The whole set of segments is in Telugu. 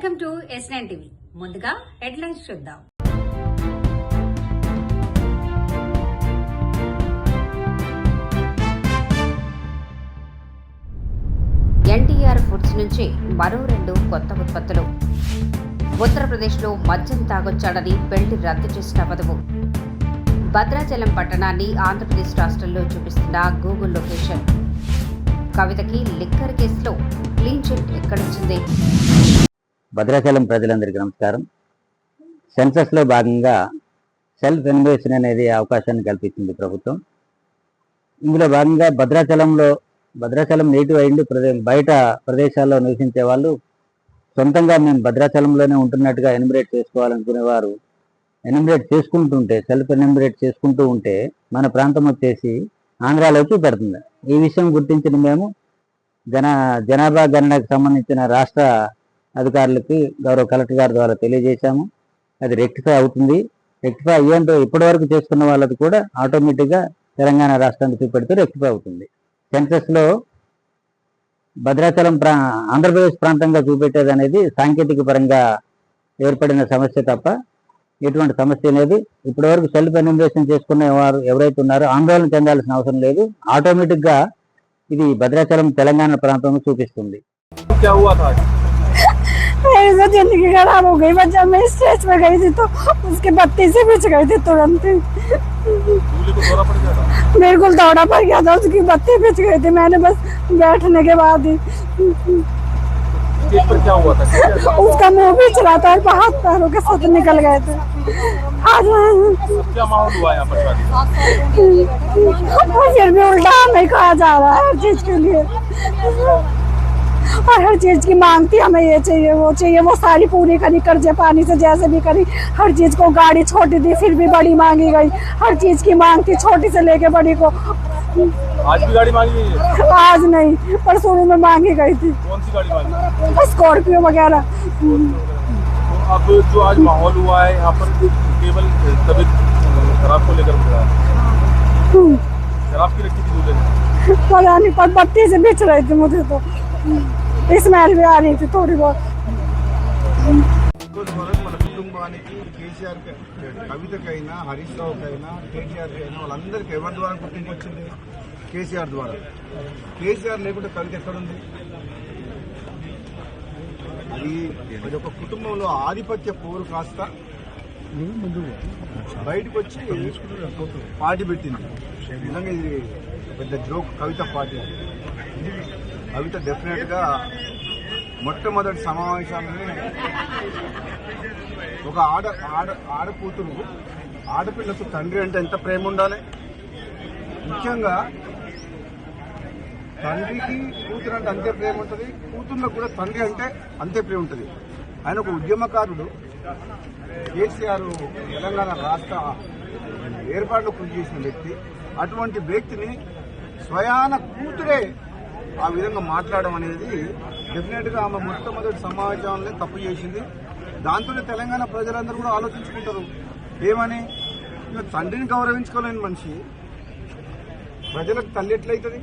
Welcome to S9 TV. ముందుగా హెడ్లైన్స్ చూద్దాం. ఎన్టీఆర్ ఫుడ్స్ నుంచి మరో 2 కొత్త ఉత్పత్తులు. ఉత్తరప్రదేశ్లో మద్యం తాగొచ్చాడని పెళ్లి రద్దు చేసిన వధువు. భద్రాచలం పట్టణాన్ని ఆంధ్రప్రదేశ్ రాష్ట్రంలో చూపిస్తున్న గూగుల్ లొకేషన్. కవితకి లిక్కర్ కేసులో క్లీన్ చిట్ ఎక్కడొచ్చింది? భద్రాచలం ప్రజలందరికీ నమస్కారం. సెన్సస్లో భాగంగా సెల్ఫ్ ఎన్యుమరేషన్ అనేది అవకాశాన్ని కల్పించింది ప్రభుత్వం. ఇందులో భాగంగా భద్రాచలం నేటివ్ అయింది బయట ప్రదేశాల్లో నివసించే వాళ్ళు సొంతంగా మేము భద్రాచలంలోనే ఉంటున్నట్టుగా ఎన్యుమరేట్ చేసుకోవాలనుకునేవారు ఎన్యుమరేట్ చేసుకుంటుంటే సెల్ఫ్ ఎన్యుమరేట్ చేసుకుంటూ ఉంటే మన ప్రాంతం వచ్చేసి ఆంధ్రాలోకి పెడుతుంది. ఈ విషయం గుర్తించిన మేము జనాభా గణనకు సంబంధించిన రాష్ట్ర అధికారులకి గౌరవ కలెక్టర్ గారి ద్వారా తెలియజేశాము. అది రెక్టిఫై అవుతుంది. రెక్టిఫై అయ్యేంటో ఇప్పటివరకు చేసుకున్న వాళ్ళది కూడా ఆటోమేటిక్గా తెలంగాణ రాష్ట్రానికి చూపెడుతూ రెక్టిఫై అవుతుంది. సెన్సస్లో భద్రాచలం ఆంధ్రప్రదేశ్ ప్రాంతంగా చూపెట్టేది అనేది సాంకేతిక పరంగా ఏర్పడిన సమస్య తప్ప ఎటువంటి సమస్య అనేది ఇప్పటివరకు సెల్ఫ్ ఎన్యుమరేషన్ చేసుకునే వారు ఎవరైతే ఉన్నారో ఆందోళన చెందాల్సిన అవసరం లేదు. ఆటోమేటిక్గా ఇది భద్రాచలం తెలంగాణ ప్రాంతంలో చూపిస్తుంది. मेरी जिंदगी खराब हो गई। जब मैं स्टेज पे गई थी तो उसके बत्ती से बिछ गई थी तुरंत ही। बिल्कुल दौड़ा पड़ गया था, उसकी बत्ती बिछ गई थी। मैंने बस बैठने के बाद ही क्या हुआ था? उसका मुंह बिछ रहा था और हाथ पैरों के साथ निकल गए थे। आज क्या माहौल हुआ यहाँ पर? फिर भी उल्टा नहीं कहा जा रहा है हर चीज के लिए, और हर चीज की मांग थी। हमें ये चाहिए वो चाहिए, वो सारी पूरी करी, कर्जे पानी से जैसे भी करी। हर चीज को गाड़ी छोटी थी फिर भी बड़ी मांगी गई। हर चीज की मांग थी, छोटी से लेके बड़ी को। आज भी गाड़ी मांगी गई है? आज नहीं, पर शुरू में मांगी गई थी। कौन सी गाड़ी मांगी? स्कॉर्पियो वगैरह। तो अब जो आज माहौल हुआ है यहाँ पर केवल तबीयत शराब को लेकर हुआ है। शराब की रखी थी दूल्हे ने? पता नहीं, पर बत्ती से बिछ रही थी मुझे तो स्मेल भी आ रही थी थोड़ी बहुत। మన కుటుంబానికి కేసీఆర్ కవితకైనా హరీష్ రావుకైనా కేటీఆర్కి అయినా వాళ్ళందరికీ ఎవరి ద్వారా గుర్తింపు వచ్చింది? కేసీఆర్ ద్వారా. కేసీఆర్ లేకుంటే కవిత ఎక్కడుంది? అది ఒక కుటుంబంలో ఆధిపత్య పోరు కాస్త బయటకు వచ్చి పార్టీ పెట్టింది. నిజంగా ఇది పెద్ద జోక్. కవిత పార్టీ కవిత డెఫినెట్ గా మొట్టమొదటి సమావేశాన్ని ఒక ఆడకూతురు ఆడపిల్లకు తండ్రి అంటే ఎంత ప్రేమ ఉండాలి. ముఖ్యంగా తండ్రికి కూతురు అంటే అంతే ప్రేమ ఉంటుంది, కూతుర్లకు కూడా తండ్రి అంటే అంతే ప్రేమ ఉంటుంది. ఆయన ఒక ఉద్యమకారుడు. కేసీఆర్ తెలంగాణ రాష్ట్ర ఏర్పాటులో కృషి చేసిన వ్యక్తి. అటువంటి వ్యక్తిని స్వయాన కూతురే ఆ విధంగా మాట్లాడడం అనేది డెఫినెట్ గా ఆమె మొట్టమొదటి సమావేశాలనే తప్పు చేసింది. దాంతోనే తెలంగాణ ప్రజలందరూ కూడా ఆలోచించుకుంటారు ఏమని. తండ్రిని గౌరవించుకోలేని మనిషి ప్రజలకు తల్లి ఎట్లయితుంది?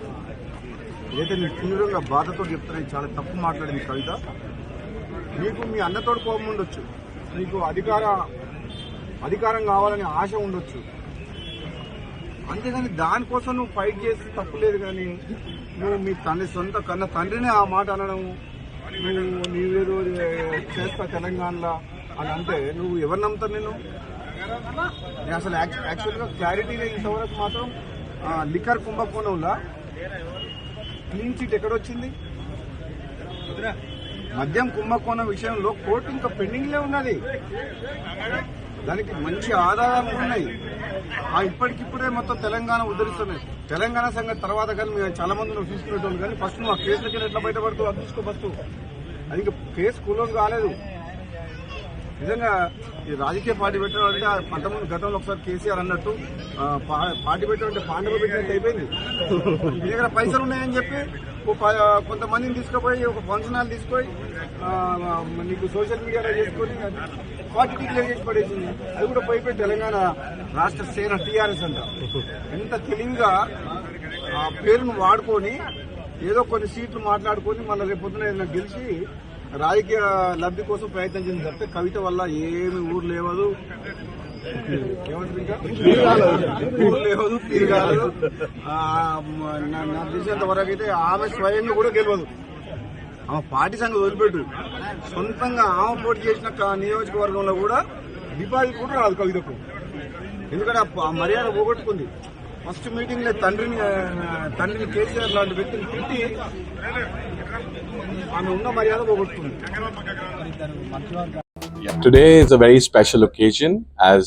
ఏదైతే నేను తీవ్రంగా బాధతో చెప్తాను. చాలా తప్పు మాట్లాడింది కవిత. మీకు మీ అన్నతోడు కోపం ఉండొచ్చు, మీకు అధికారం కావాలని ఆశ ఉండొచ్చు, అంతేగాని దానికోసం నువ్వు ఫైట్ చేసి తప్పులేదు. కానీ నువ్వు మీ సొంత కన్న తండ్రిని ఆ మాట అనడం, నీవేదో చేస్తా తెలంగాణలో అని అంటే నువ్వు ఎవరు నమ్ముతావు? నేను అసలు యాక్చువల్గా క్లారిటీగా ఇంతవరకు మాత్రం లిక్కర్ కుంభకోణంలో క్లీన్ చిట్ ఎక్కడొచ్చింది? మద్యం కుంభకోణం విషయంలో కోర్టు ఇంకా పెండింగ్లే ఉన్నది. దానికి మంచి ఆధారాలు ఉన్నాయి. ఇప్పటికిప్పుడే మొత్తం తెలంగాణ ఉద్ధరిస్తున్నాయి. తెలంగాణ సంగతి తర్వాత కానీ మేము చాలా మంది నువ్వు తీసుకునేటోళ్ళు, కానీ ఫస్ట్ నువ్వు ఆ కేసులకి ఎట్లా బయటపడుతూ అది తీసుకో ఫస్ట్. అది ఇంకా కేసు క్లోజ్ కాలేదు. నిజంగా ఈ రాజకీయ పార్టీ పెట్టడం అంటే అంతకుముందు గతంలో ఒకసారి కేసీఆర్ అన్నట్టు పార్టీ పెట్టడం అంటే పాండవ పెట్టినట్టు అయిపోయింది. మీ దగ్గర పైసలు ఉన్నాయని చెప్పి కొంతమందిని తీసుకుపోయి ఒక ఫంక్షన్ హాల్ తీసుకొని నీకు సోషల్ మీడియాలో చేసుకొని పార్టీ డిక్లేర్ చేసి పడేసింది. అది కూడా పోయిపోయి తెలంగాణ రాష్ట్ర సేన టీఆర్ఎస్ అంట. ఎంత తెలివిగా ఆ పేరును వాడుకొని ఏదో కొన్ని సీట్లు మాట్లాడుకొని మళ్ళీ రేపు పొద్దున ఏదైనా గెలిచి రాజకీయ లబ్ధి కోసం ప్రయత్నం చేసింది తప్పితే కవిత వల్ల ఏమి ఊరు లేవదు, ఏమంటారు ఇంకా ఊరు లేవదు, తిరగాదు. నాకు తెలిసినంత వరకు అయితే ఆమె స్వయంగా కూడా గెలవదు. ఆమె పార్టీ సంగతి వదిలిపెట్టు, సొంతంగా ఆమె పోటీ చేసిన నియోజకవర్గంలో కూడా డిపాజిట్ కూడా రాదు కవితకు. ఎందుకంటే ఆ మర్యాద పోగొట్టుకుంది. ఫస్ట్ మీటింగ్ లో తండ్రిని కేసీఆర్ లాంటి వ్యక్తిని తిట్టి ఆమె ఉన్న మర్యాద పోగొట్టుకుంది. Yeah, today is a very special occasion as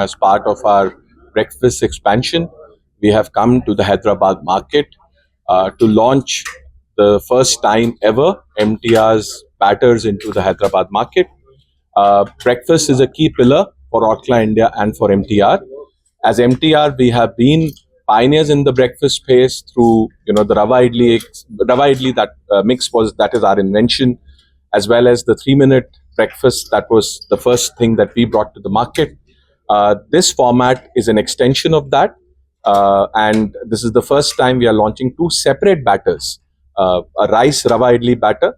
as part of our breakfast expansion. We have come to the Hyderabad market to launch the first time ever MTR's batters into the Hyderabad market. Breakfast is a key pillar for Orkla India and for MTR. As MTR, we have been pioneers in the breakfast space through the Rava Idli that mix that is our invention, as well as the 3-minute breakfast that was the first thing that we brought to the market. This format is an extension of that, and this is the first time we are launching 2 separate batters, a rice Rava Idli batter,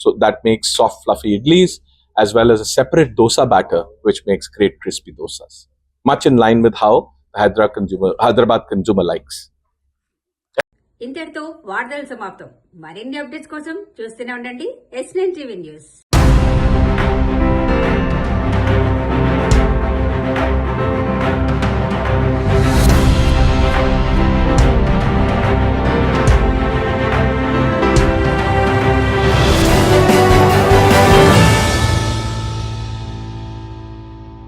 so that makes soft fluffy idlis, as well as a separate dosa batter which makes great crispy dosas, much in line with how the Hyderabad consumer likes. ఇంతటితో వార్తలు సమాప్తం. మరిన్ని అప్డేట్స్ కోసం చూస్తూనే ఉండండి S9 టీవీ న్యూస్.